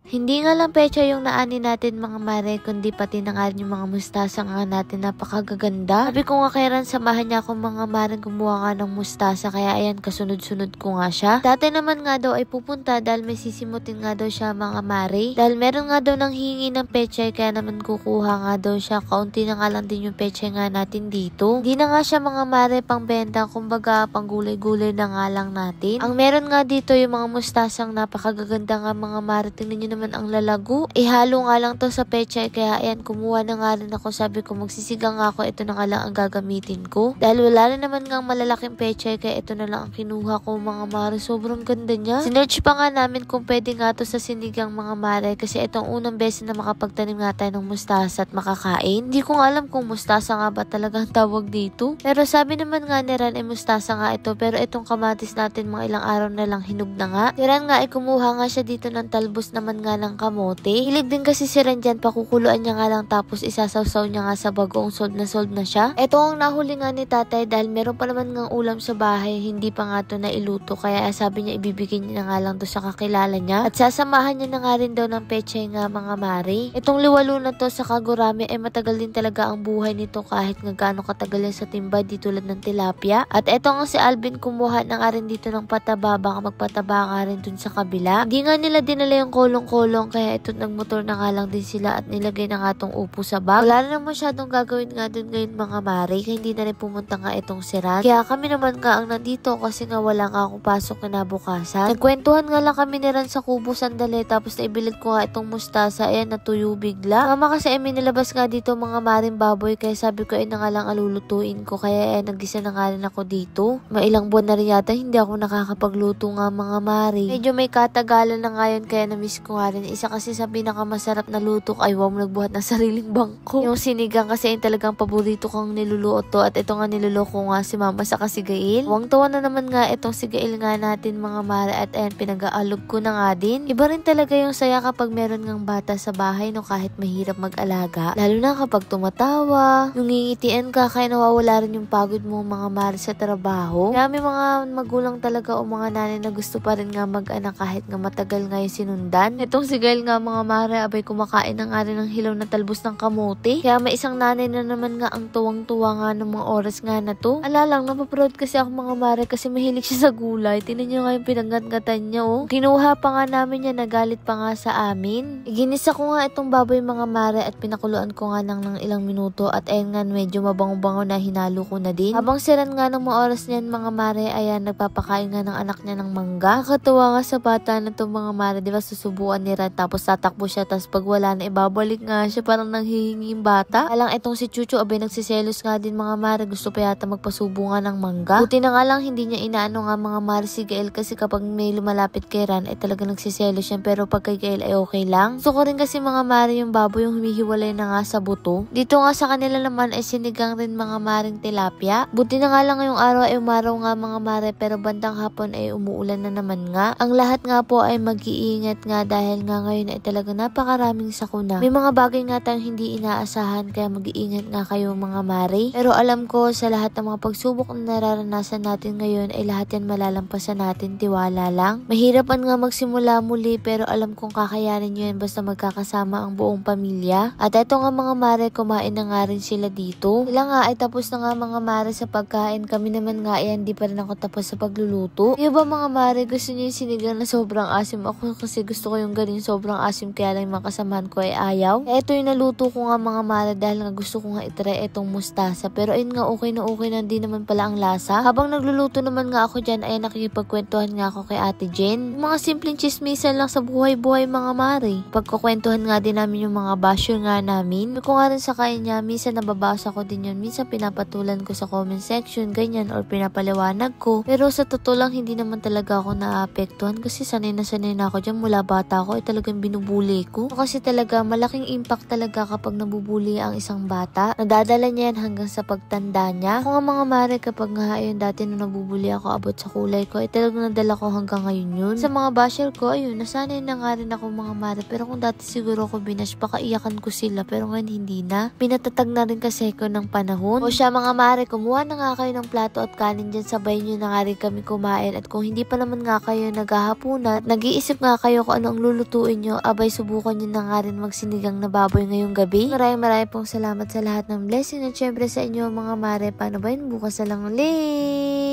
Hindi nga lang pecha yung naani natin mga mare, kundi pati na nga rin yung mga mustasa nga natin, napakagaganda. Sabi ko nga kay Ran, samahan niya ako mga mare gumawa nga ng mustasa, kaya ayan kasunod-sunod ko nga siya. Dati naman nga daw ay pupunta dahil may sisimutin nga daw siya mga mare. Dahil meron nga daw nang hingi ng pecha, kaya naman kukuha nga daw siya. Kaunti na nga lang din yung pecha nga natin dito. Hindi na nga siya mga mare pang benta, kumbaga pang gulay-gulay na nga lang natin. Ang meron nga dito yung mga mustasang napakagaganda nga mga mare. Tingnan nyo naman ang lalago. Ihalo nga lang to sa pechay, kaya ayan kumuha na nga rin ako. Sabi ko magsisigang nga ako, ito na nga lang ang gagamitin ko. Dahil wala na naman nga malalaking pechay, kaya ito na lang ang kinuha ko mga mare. Sobrang ganda niya. Sinerch pa nga namin kung pwede nga to sa sinigang mga mare, kasi itong unang beses na makapagtanim nga tayo ng mustasa at makakain. Hindi ko nga alam kung mustasa nga ba talaga ang tawag dito. Pero sabi naman nga ni Ran ay mustasa nga ito, pero itong kamatis natin mga ilang araw na lang hinog na nga. Si Ran nga ay kumuha nga siya dito ng talbos naman nga ng kamote. Hilig din kasi si Ran dyan, pakukuluan niya nga lang tapos isasawsaw niya nga sa bagoong sold na siya. Ito ang nahuli nga ni tatay dahil meron pa naman ng ulam sa bahay, hindi pa nga to na iluto, kaya sabi niya ibibigay niya nga lang to sa kakilala niya at sasamahan niya na nga rin daw ng pechay nga mga mare. Itong liwalo na to sa kagurami ay matagal din talaga ang buhay nito kahit nga gaano katagal yan sa timba, di tulad ng tilapia. At eto nga si Alvin kumuha na nga rin dito ng pataba, baka magpataba nga rin dun sa kabila. Hindi nga nila dinala yung kolong-kolong, kaya ito nagmotor na nga lang din sila at nilagay na nga tong upo sa bag. Wala na masyadong gagawin nga dun ngayon mga mare, kaya hindi na rin pumunta nga itong si Ran. Kaya kami naman nga ang nandito kasi nga wala nga akong pasok kinabukasan. Nagkwentuhan nga lang kami ni Ran sa kubo sandali, tapos naibilad ko nga itong mustasa, ayan natuyo bigla. Mama kasi ay nilabas nga dito mga maring baboy, kaya sabi ko ay na nga lang alulutuin ko, kaya naggisa na nga rin ako dito. Mailang buwan na rin yata hindi ako nakakapagluto nga mga mare. Medyo may katagalan na ngayon, kaya na-miss ko nga rin. Isa kasi sa pinakamasarap na luto ay wow, nagbuhat ng sariling bangko. Yung sinigang kasi ay talagang paborito kong niluluto, at ito nga niluloko nga si mama sa kasigail. Huwag tawa na naman nga itong sigail nga natin mga mare, at ayan pinag-aalog ko na nga din. Iba rin talaga yung saya kapag meron ngang bata sa bahay, no, kahit mahirap mag-alaga. Lalo na kapag tumatawa, yung ngingitian ka, kaya nawawala rin yung pagod mo mga mare sa trabaho. Kaya may mga magulang talaga o mga nanay na gusto pa rin nga mag-anak kahit nga matagal nga yung sinundan. Itong sigail nga mga mare, abay kumakain na nga rin ng hilaw na talbos ng kamote. Kaya may isang nanay na naman nga ang tuwang-tuwa nga ng mga oras nga na to. Alalang, napaproud kasi ako mga mare kasi mahilig siya sa gulay. Tinan niyo nga yung pinaggat-gatan niya, oh. Kinuha pa nga namin yan, nagalit pa nga sa amin. Ginisa ko nga itong baboy mga mare at pinakuluan ko nga ng ilang minuto, at ayun nga medyo mabango-bango na, hinalo ko na din. Habang siran nga ng mga oras niyan mga mare, ayan nagpapakain nga ng anak niya ng mangga. Nakakatuwa nga sa bata na to mga mare, di ba susubuan ni Ran tapos tatakbo siya, tapos pag wala na ibabalik nga siya, parang nanghihingi yung bata. Alang itong si Chucho abay nagsiselos nga din mga mare, gusto pa yata magpasubo nga ng mangga. Buti na nga lang hindi niya inaano nga mga mare si Gael, kasi kapag may lumalapit kay Ran ay talaga nagsiselos siya, pero pag kay Gael ay okay lang. Gusto ko rin kasi mga mare yung baboy yung humihiwalay na nga sa buto. Dito nga sa kanila naman ay sinigang rin mga maring tilapia. Buti na nga lang ngayong araw ay umaraw nga mga mare, pero bandang hapon ay umuulan na naman nga. Ang lahat nga po ay mag-iingat nga dahil nga ngayon ay talaga napakaraming sakuna. May mga bagay nga tayong hindi inaasahan, kaya mag-iingat nga kayo mga mare. Pero alam ko sa lahat ng mga pagsubok na nararanasan natin ngayon ay lahat yan malalampasan natin, tiwala lang. Mahirapan nga magsimula muli, pero alam kong kakayanin nyo yan basta magkakasama ang buong pamilya. At eto nga mga mare, kumain na nga rin sila dito. Sila nga ay tapos na nga mga mare sa pagkain. Kami naman nga yan, di pa rin ako tapos sa pagluluto. Yung ba mga mare, gusto nyo yung sinigang na sobrang asim? Ako kasi gusto ko yung galing sobrang asim, kaya lang yung mga kasamahan ko ay ayaw. Eto yung naluto ko nga mga mare dahil nga gusto ko nga itry itong mustasa. Pero ayun nga okay na di naman pala ang lasa. Habang nagluluto naman nga ako dyan, ay nakikipagkwentuhan nga ako kay Ate Jen. Mga simpleng chismisan lang sa buhay-buhay mga mare. Pagkukwentuhan nga din namin yung mga basyo nga namin. Ko nga rin sa kanya, minsan nababasa ko din yun, minsan pinapatulan ko sa comment section, ganyan, or pinapaliwanag ko. Pero sa totoo lang, hindi naman talaga ako naapektuhan kasi sanay na ako dyan. Mula bata ako, ay talagang binubuli ko. Kasi talaga, malaking impact talaga kapag nabubuli ang isang bata. Nadadala niya yan hanggang sa pagtanda niya. Kung nga mga mare, kapag nga ayun, dati nung nabubuli ako abot sa kulay ko, ay talagang nadala ko hanggang ngayon yun. Sa mga basher ko, ayun, nasanay na nga rin ako mga mare. Pero kung dati siguro ako binash, baka iyakan ko sila. Pero ngayon hindi na. Pinatatag na rin kasi ko ng panahon. O siya mga mare, kumuha na nga kayo ng plato at kanin dyan, sabay nyo na nga rin kami kumain. At kung hindi pa naman nga kayo naghahapunan at nag-iisip nga kayo kung ano ang lulutuin nyo, abay subukan nyo na nga rin magsinigang na baboy ngayong gabi. Maraming pong salamat sa lahat ng blessing at syempre sa inyo mga mare. Paano ba yun? Bukas na lang ulit.